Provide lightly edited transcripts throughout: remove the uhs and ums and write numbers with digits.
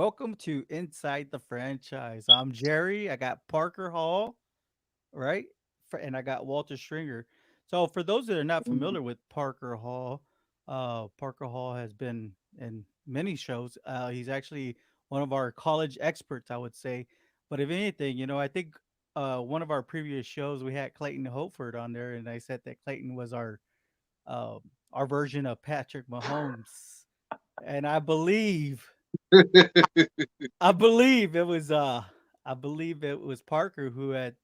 Welcome to Inside the Franchise. I'm Jerry. I got Parker Hall, right? And I got Walter Stringer. So, for those that are not familiar with Parker Hall has been in many shows. He's actually one of our college experts, I would say. But if anything, I think one of our previous shows we had Clayton Hopeford on there, and I said that Clayton was uh, our version of Patrick Mahomes, and I believe it was Parker who had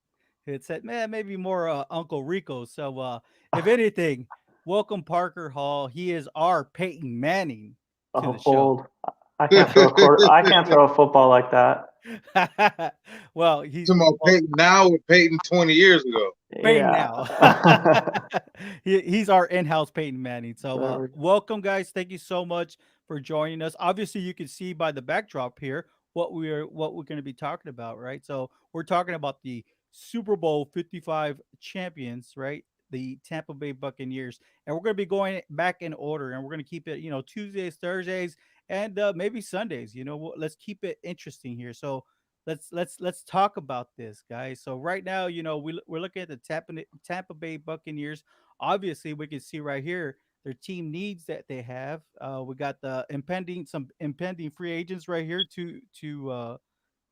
said, "Man, maybe more Uncle Rico." So if anything, welcome Parker Hall. He is our Peyton Manning to the Oh, show. bold. I can't throw a quarter. I can't throw a football like that. Well, he's Talking about well, Peyton now with Peyton 20 years ago. Peyton Yeah. now. He's our in-house Peyton Manning. So There we go. welcome guys. Thank you so much for joining us. Obviously, you can see by the backdrop here what we're going to be talking about, right? So we're talking about the Super Bowl 55 champions, right? The Tampa Bay Buccaneers. And we're going to be going back in order, and we're going to keep it, Tuesdays, Thursdays, and maybe Sundays. Let's keep it interesting here. So let's talk about this, guys. So right now, we're looking at the Tampa Bay Buccaneers. Obviously, we can see right here their team needs that they have. We got some impending free agents right here to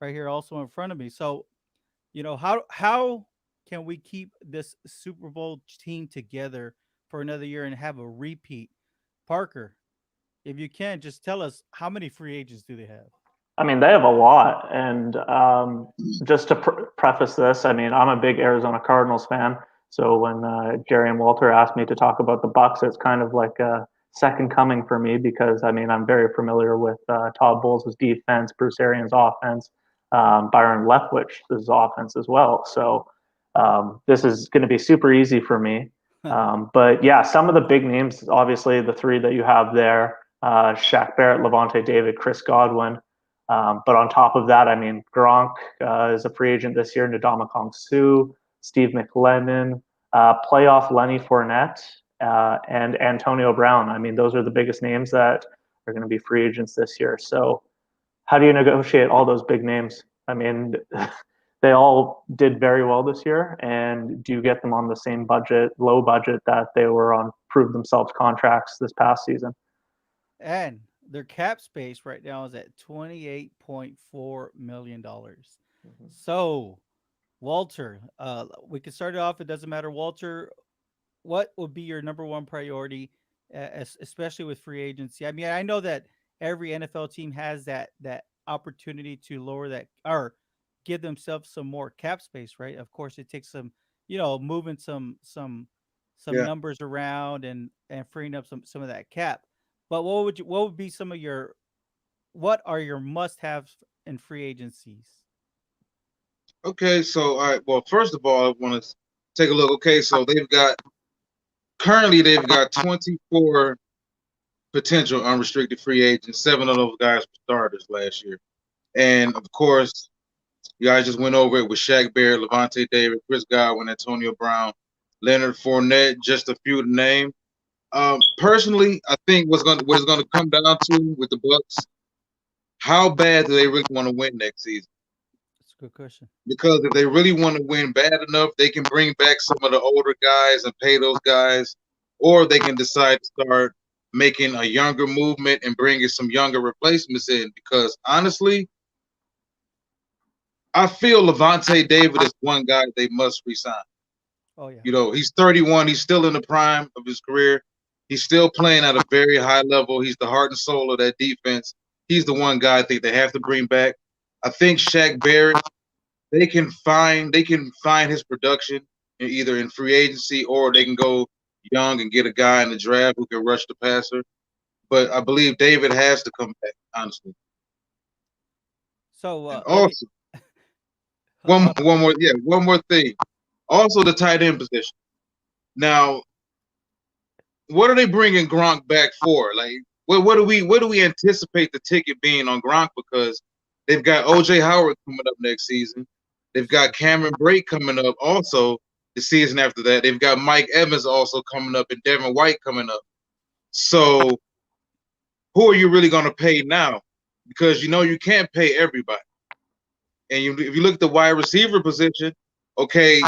right here also in front of me. So how can we keep this Super Bowl team together for another year and have a repeat? Parker, if you can, just tell us how many free agents do they have? I mean, they have a lot. And just to preface this, I mean, I'm a big Arizona Cardinals fan. So when Jerry and Walter asked me to talk about the Bucks, it's kind of like a second coming for me because I mean, I'm very familiar with Todd Bowles' defense, Bruce Arians' offense, Byron Leftwich's offense as well. So this is going to be super easy for me. But yeah, some of the big names, obviously, the three that you have there: Shaq Barrett, Levante David, Chris Godwin. But on top of that, I mean, Gronk is a free agent this year. Ndamukong Suh, Steve McLennan, playoff Lenny Fournette, and Antonio Brown. I mean, those are the biggest names that are going to be free agents this year. So, how do you negotiate all those big names? I mean, they all did very well this year. And do you get them on the same budget, low budget that they were on, prove themselves contracts this past season? And their cap space right now is at $28.4 million. Mhm. So, Walter, we can start it off. It doesn't matter, Walter. What would be your number one priority, especially with free agency? I mean, I know that every NFL team has that opportunity to lower that or give themselves some more cap space, right? Of course, it takes some, moving some Yeah. numbers around and freeing up some of that cap. But what would be some of your what are your must-haves in free agencies? Okay. So, all right. Well, first of all, I want to take a look. Okay. So they've got 24 potential unrestricted free agents. Seven of those guys were starters last year. And of course, you guys just went over it with Shaq Barrett, Levante David, Chris Godwin, Antonio Brown, Leonard Fournette, just a few to name. Personally, I think what it's gonna come down to with the Bucks, how bad do they really want to win next season? That's a good question. Because if they really want to win bad enough, they can bring back some of the older guys and pay those guys, or they can decide to start making a younger movement and bringing some younger replacements in. Because honestly, I feel Levante David is one guy they must resign. Oh yeah. He's 31. He's still in the prime of his career. He's still playing at a very high level. He's the heart and soul of that defense. He's the one guy I think they have to bring back. I think Shaq Barrett, they can find his production either in free agency or they can go young and get a guy in the draft who can rush the passer. But I believe David has to come back, honestly. So And let me also one more thing. Also the tight end position. Now, what are they bringing Gronk back for? Like, what do we anticipate the ticket being on Gronk? Because they've got OJ Howard coming up next season. They've got Cameron Brake coming up also the season after that. They've got Mike Evans also coming up and Devin White coming up. So who are you really going to pay now? because you can't pay everybody. And if you look at the wide receiver position, okay,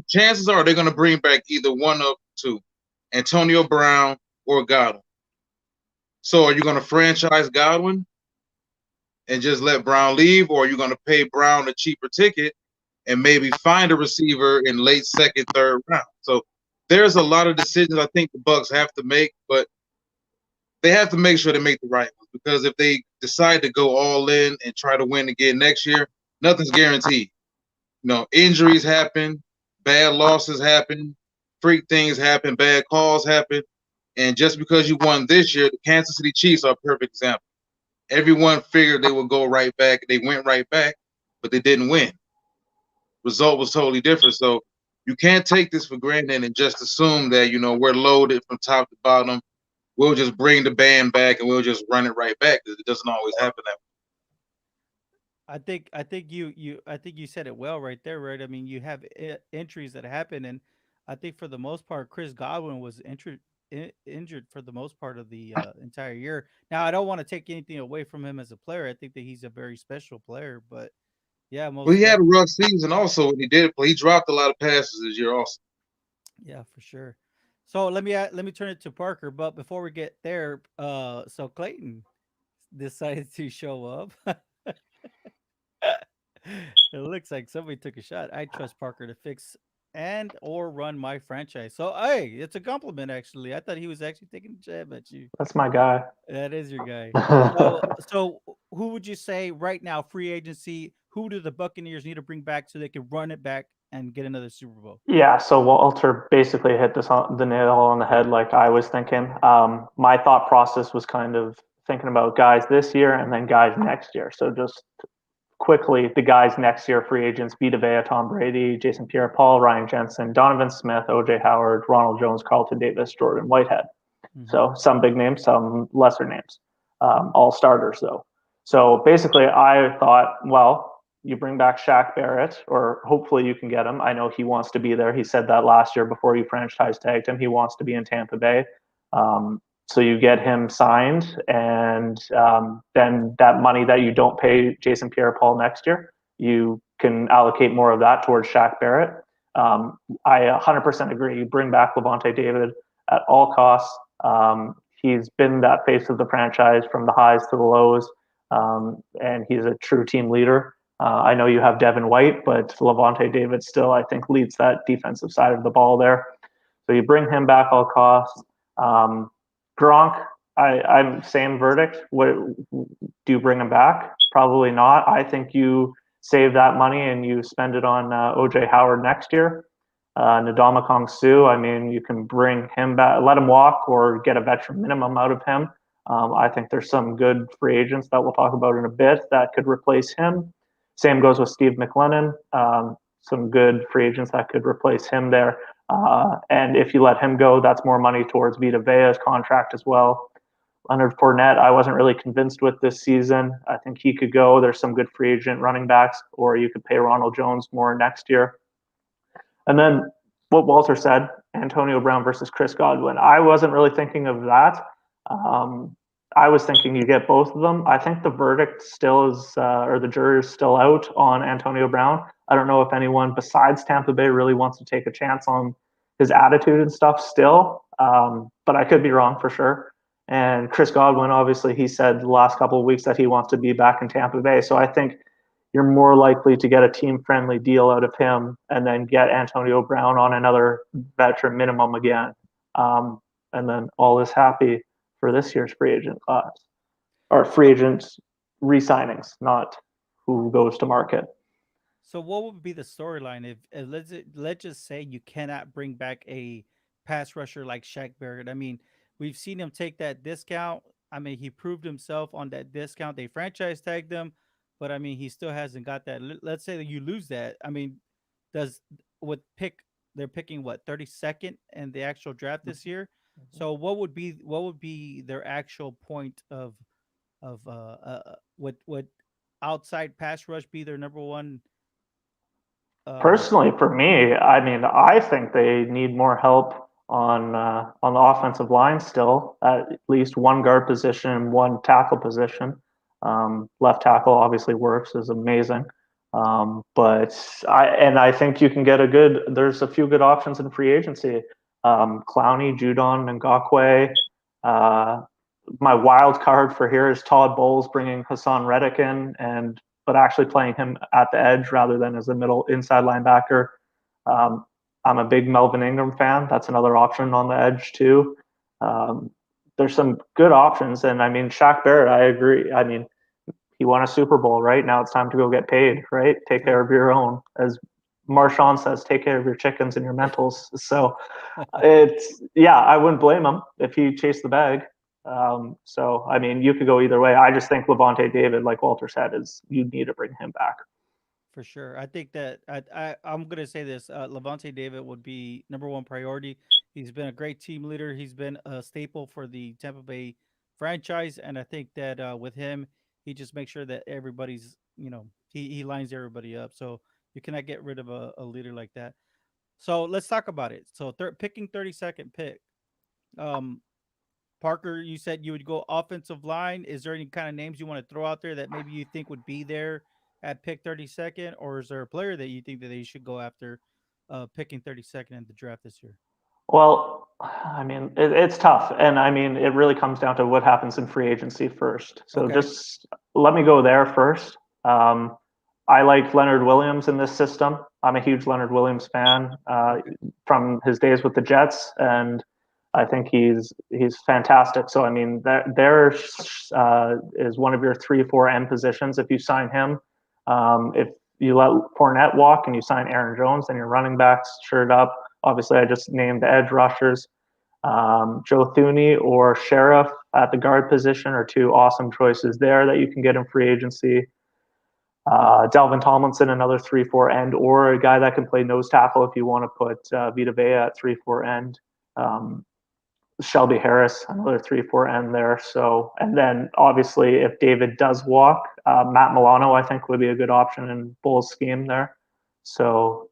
chances are they're going to bring back either one of two, Antonio Brown or Godwin. So are you going to franchise Godwin and just let Brown leave, or are you going to pay Brown a cheaper ticket and maybe find a receiver in late second, third round? So there's a lot of decisions I think the Bucs have to make, but they have to make sure they make the right ones, because if they decide to go all in and try to win again next year, nothing's guaranteed. Injuries happen, bad losses happen, freak things happen, bad calls happen. And just because you won this year, the Kansas City Chiefs are a perfect example. Everyone figured they would go right back. They went right back, but they didn't win. Result was totally different. So you can't take this for granted and just assume that, we're loaded from top to bottom. We'll just bring the band back and we'll just run it right back, because it doesn't always happen that way. I think you said it well right there, right? I mean, you have injuries that happen, and I think for the most part, Chris Godwin was injured for the most part of the entire year. Now, I don't want to take anything away from him as a player. I think that he's a very special player, but yeah, Well, most he had a rough season also when he did play. He dropped a lot of passes this year also. yeah, for sure. So let me turn it to Parker, but before we get there, so Clayton decided to show up. It looks like somebody took a shot. I trust Parker to fix and or run my franchise. So hey, it's a compliment actually. I thought he was actually taking a jab at you. That's my guy. That is your guy. So who would you say right now, free agency, who do the Buccaneers need to bring back so they can run it back and get another Super Bowl? Yeah, so Walter basically hit the nail on the head like I was thinking. My thought process was kind of thinking about guys this year and then guys next year. So just quickly, the guys next year, free agents: Vita Vea, Tom Brady, Jason Pierre-Paul, Ryan Jensen, Donovan Smith, OJ Howard, Ronald Jones, Carlton Davis, Jordan Whitehead. So some big names, some lesser names, all starters though. So basically, I thought, well, you bring back Shaq Barrett, or hopefully you can get him. I know he wants to be there. He said that last year before you franchise tagged him. He wants to be in Tampa Bay. So you get him signed, and then that money that you don't pay Jason Pierre-Paul next year, you can allocate more of that towards Shaq Barrett. I 100% agree. You bring back Levante David at all costs. He's been that face of the franchise from the highs to the lows, and he's a true team leader. I know you have Devin White, but Levante David still, I think, leads that defensive side of the ball there. So you bring him back all costs. Gronk, I'm same verdict. What do you bring him back? Probably not. I think you save that money and you spend it on OJ Howard next year. Ndamukong Suh, I mean, you can bring him back, let him walk, or get a veteran minimum out of him. I think there's some good free agents that we'll talk about in a bit that could replace him. Same goes with Steve McLennan. Some good free agents that could replace him there. And if you let him go, that's more money towards Vita Vea's contract as well. Leonard Fournette, I wasn't really convinced with this season. I think he could go. There's some good free agent running backs, or you could pay Ronald Jones more next year. And then what Walter said, Antonio Brown versus Chris Godwin. I wasn't really thinking of that. I was thinking you get both of them. I think the verdict still is, or the jury is still out on Antonio Brown. I don't know if anyone besides Tampa Bay really wants to take a chance on his attitude and stuff still, but I could be wrong for sure. And Chris Godwin, obviously, he said the last couple of weeks that he wants to be back in Tampa Bay. So I think you're more likely to get a team-friendly deal out of him and then get Antonio Brown on another veteran minimum again. And then all is happy for this year's free agent class, or free agents re-signings, not who goes to market. So what would be the storyline if let's just say you cannot bring back a pass rusher like Shaq Barrett? I mean, we've seen him take that discount. I mean, he proved himself on that discount. They franchise tagged him, but I mean, he still hasn't got that. Let's say that you lose that. I mean, does with pick they're picking what 32nd in the actual draft this year? So what would be their actual point of would outside pass rush be their number one? Personally, for me, I mean, I think they need more help on the offensive line still, at least one guard position, one tackle position. Left tackle obviously works, is amazing. But I think you can get there's a few good options in free agency. Clowney, Judon, Ngakwe. My wild card for here is Todd Bowles bringing Hassan Reddick in, but actually playing him at the edge rather than as a middle inside linebacker. I'm a big Melvin Ingram fan. That's another option on the edge too. There's some good options, and I mean Shaq Barrett, I agree. I mean, he won a Super Bowl, right? Now it's time to go get paid, right? Take care of your own. As Marshawn says, take care of your chickens and your mentals. So I wouldn't blame him if he chased the bag. So, I mean, you could go either way. I just think Levante David, like Walter said, you need to bring him back. For sure. I think that I'm going to say this. Levante David would be number one priority. He's been a great team leader. He's been a staple for the Tampa Bay franchise. And I think that with him, he just makes sure that everybody's, he lines everybody up. So you cannot get rid of a leader like that. So let's talk about it. So picking 32nd pick. Um, Parker, you said you would go offensive line. Is there any kind of names you want to throw out there that maybe you think would be there at pick 32nd, or is there a player that you think that they should go after picking 32nd in the draft this year? Well, I mean, it's tough. And I mean, it really comes down to what happens in free agency first. So Okay. just let me go there first. I like Leonard Williams in this system. I'm a huge Leonard Williams fan from his days with the Jets, and I think he's fantastic. So I mean, there is one of your 3-4 end positions. If you sign him, if you let Fournette walk and you sign Aaron Jones, then your running backs shirt up. Obviously, I just named the edge rushers. Joe Thuney or Sheriff at the guard position are two awesome choices there that you can get in free agency. Delvin Tomlinson, another 3-4 end, or a guy that can play nose tackle if you want to put Vita Vea at 3-4 end. Shelby Harris, another 3-4 end there. So, and then obviously if David does walk, Matt Milano, I think would be a good option in Bull's scheme there. So,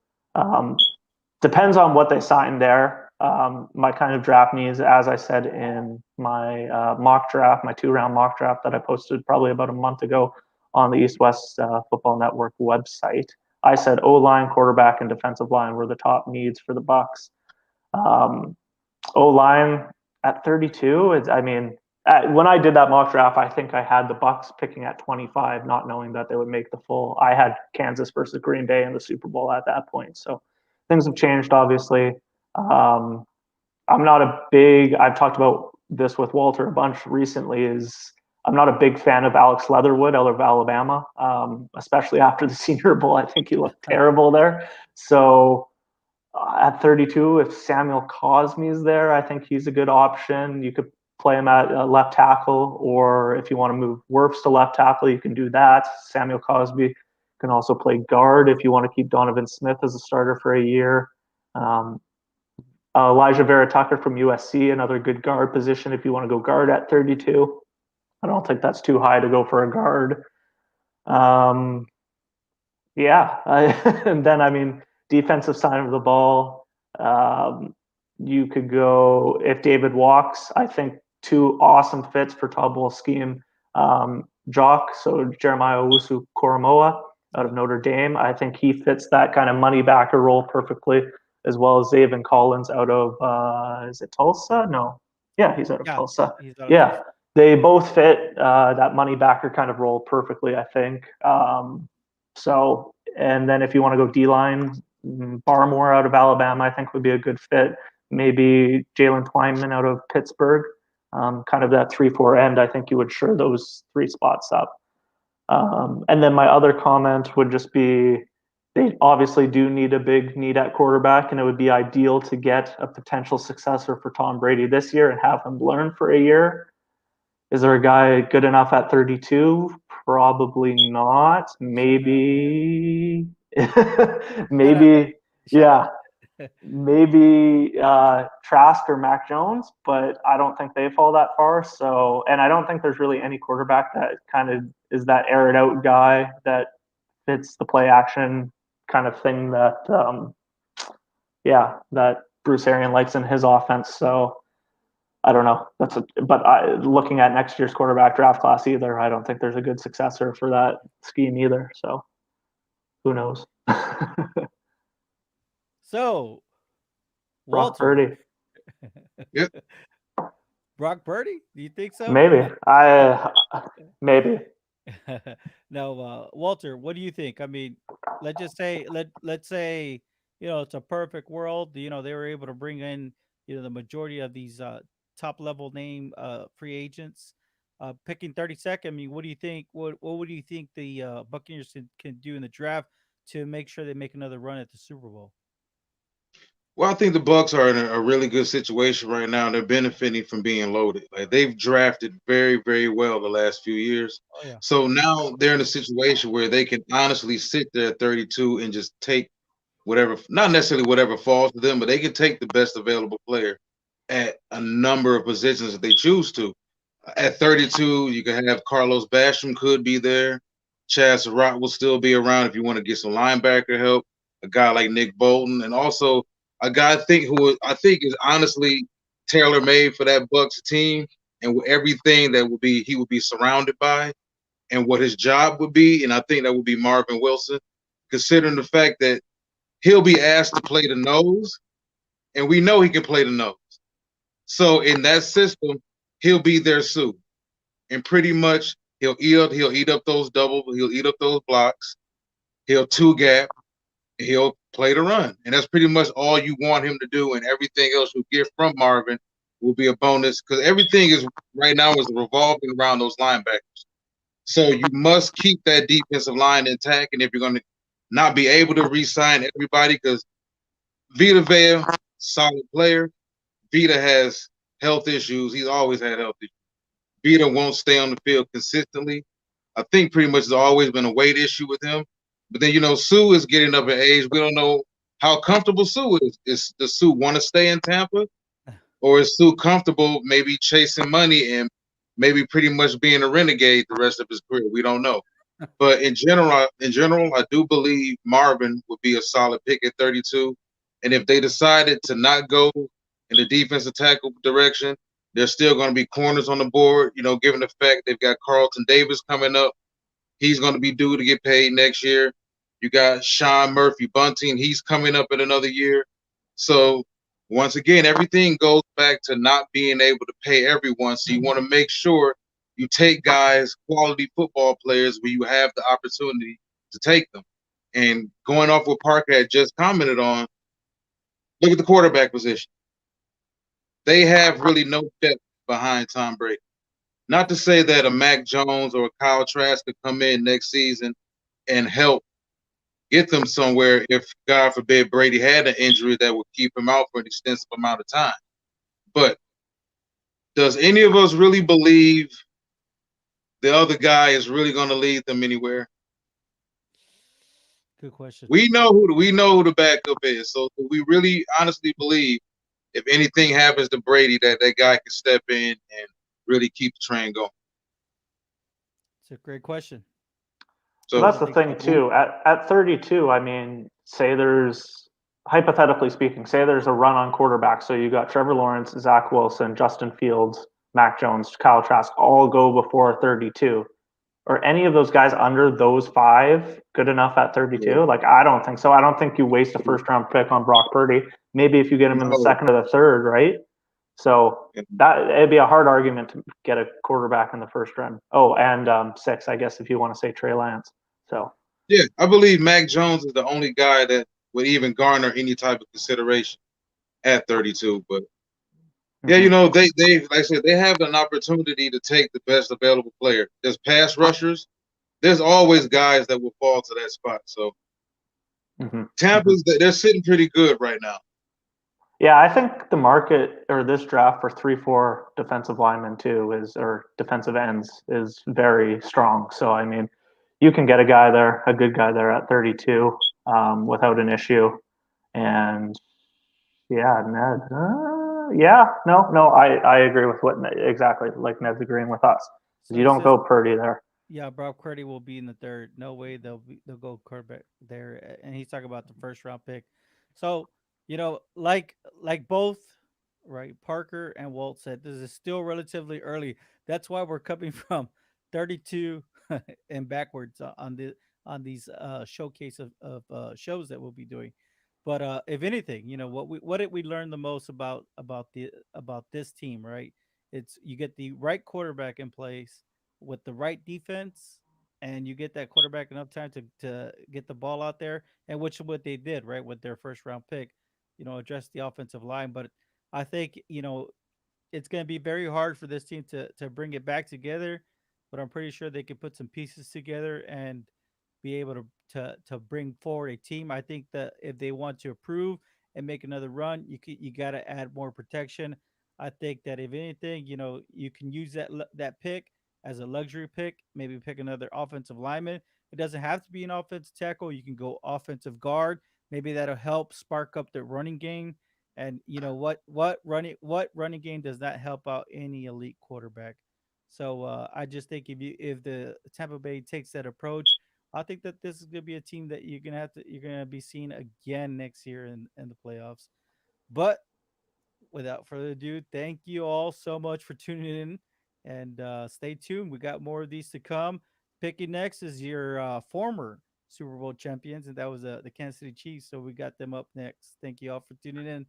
depends on what they sign there. My kind of draft needs, as I said in my mock draft, my 2-round mock draft that I posted probably about a month ago on the East West Football Network website, I said O-line, quarterback, and defensive line were the top needs for the Bucs. O-line at 32, when I did that mock draft, I think I had the Bucs picking at 25, not knowing that they would make the full. I had Kansas versus Green Bay in the Super Bowl at that point. So things have changed, obviously. I'm not I've talked about this with Walter a bunch recently, I'm not a big fan of Alex Leatherwood out of Alabama, especially after the Senior Bowl. I think he looked terrible there. So at 32, if Samuel Cosme is there, I think he's a good option. You could play him at left tackle, or if you want to move Wirfs to left tackle, you can do that. Samuel Cosme can also play guard if you want to keep Donovan Smith as a starter for a year. Elijah Vera Tucker from USC, another good guard position if you want to go guard at 32. I don't think that's too high to go for a guard. And then, I mean, defensive side of the ball, you could go, if David walks, I think two awesome fits for Todd Bowles' scheme. Jock, so Jeremiah Owusu-Koramoah out of Notre Dame. I think he fits that kind of money backer role perfectly, as well as Zaven Collins out of, is it Tulsa? No. Yeah, he's out of Tulsa. Yeah, they both fit that money backer kind of role perfectly, I think. So, and then if you want to go D-line, Barmore out of Alabama, I think would be a good fit. Maybe Jalen Twyman out of Pittsburgh, kind of that 3-4 end. I think you would shore those 3 spots up. And then my other comment would just be, they obviously do need a big need at quarterback, and it would be ideal to get a potential successor for Tom Brady this year and have him learn for a year. Is there a guy good enough at 32? Probably not. Maybe, maybe, yeah, maybe Trask or Mac Jones, but I don't think they fall that far. So, and I don't think there's really any quarterback that kind of is that air it out guy that fits the play action kind of thing that, that Bruce Arians likes in his offense. So, I don't know. Looking at next year's quarterback draft class either, I don't think there's a good successor for that scheme either. So who knows? So, Brock Walter, Purdy, Yep. Brock Purdy, do you think so? maybe. Maybe. No, Walter, what do you think? I mean, let's say it's a perfect world. They were able to bring in the majority of these top level name free agents. Picking 32nd. I mean, what do you think? What would you think the Buccaneers can do in the draft to make sure they make another run at the Super Bowl? Well, I think the Bucks are in a really good situation right now. They're benefiting from being loaded. Like they've drafted very, very well the last few years. Oh yeah. So now they're in a situation where they can honestly sit there at 32 and just take whatever, not necessarily whatever falls to them, but they can take the best available player at a number of positions that they choose to. At 32, you can have Carlos Basham could be there. Chad Surratt will still be around if you want to get some linebacker help. A guy like Nick Bolton, and also a guy I think is honestly tailor made for that Bucks team and everything that he would be surrounded by and what his job would be. And I think that would be Marvin Wilson, considering the fact that he'll be asked to play the nose, and we know he can play the nose. So in that system, he'll be their suit, and pretty much he'll eat up those he'll eat up those blocks, he'll two gap, he'll play the run, and that's pretty much all you want him to do. And everything else you get from Marvin will be a bonus because everything is right now is revolving around those linebackers. So you must keep that defensive line intact, and if you're going to not be able to re-sign everybody, because Vita Vea, solid player. Vita has health issues. He's always had health issues. Vita won't stay on the field consistently. I think pretty much it's always been a weight issue with him. But then, Sue is getting up in age. We don't know how comfortable Sue is. Does Sue want to stay in Tampa? Or is Sue comfortable maybe chasing money and maybe pretty much being a renegade the rest of his career? We don't know. But in general, I do believe Marvin would be a solid pick at 32. And if they decided to not go in the defensive tackle direction, there's still going to be corners on the board, given the fact they've got Carlton Davis coming up. He's going to be due to get paid next year. You got Sean Murphy Bunting. He's coming up in another year. So once again, everything goes back to not being able to pay everyone. So you want to make sure you take guys, quality football players, where you have the opportunity to take them. And going off what Parker had just commented on, look at the quarterback position. They have really no depth behind Tom Brady. Not to say that a Mac Jones or a Kyle Trask could come in next season and help get them somewhere if, God forbid, Brady had an injury that would keep him out for an extensive amount of time. But does any of us really believe the other guy is really going to lead them anywhere? Good question. We know who the backup is. So do we really honestly believe if anything happens to Brady that guy can step in and really keep the train going? It's a great question. So that's the thing too. At 32, I mean, hypothetically speaking, say there's a run on quarterback. So you got Trevor Lawrence, Zach Wilson, Justin Fields, Mac Jones, Kyle Trask, all go before 32. Are any of those guys under those five good enough at 32? Yeah. Like, I don't think so. I don't think you waste a first round pick on Brock Purdy. Maybe if you get him in the second or the third, right? So that it'd be a hard argument to get a quarterback in the first round. Oh, and 6, I guess, if you want to say Trey Lance. So yeah, I believe Mac Jones is the only guy that would even garner any type of consideration at 32. But yeah, they like I said, they have an opportunity to take the best available player. There's pass rushers. There's always guys that will fall to that spot. So Tampa's they're sitting pretty good right now. Yeah, I think the market or this draft for 3-4 defensive linemen too or defensive ends is very strong. So I mean, you can get a good guy there at 32 without an issue. And yeah, Ned. I agree with what exactly like Ned's agreeing with us. So you don't go Purdy there. Yeah, Brock Purdy will be in the third. No way they'll go quarterback there, and he's talking about the first round pick. So like both right? Parker and Walt said this is still relatively early. That's why we're coming from 32 and backwards on these showcase of shows that we'll be doing. But if anything, what did we learn the most about this team, right? It's you get the right quarterback in place with the right defense, and you get that quarterback enough time to get the ball out there, and which is what they did, right, with their first round pick, address the offensive line. But I think it's going to be very hard for this team to bring it back together, but I'm pretty sure they can put some pieces together and be able to bring forward a team. I think that if they want to improve and make another run, you got to add more protection. I think that if anything, you can use that pick as a luxury pick. Maybe pick another offensive lineman. It doesn't have to be an offensive tackle. You can go offensive guard. Maybe that'll help spark up the running game. And what running game does not help out any elite quarterback? So I just think if the Tampa Bay takes that approach, I think that this is gonna be a team that you're gonna be seeing again next year in the playoffs. But without further ado, thank you all so much for tuning in, and stay tuned. We got more of these to come. Picking next is your former Super Bowl champions, and that was the Kansas City Chiefs. So we got them up next. Thank you all for tuning in.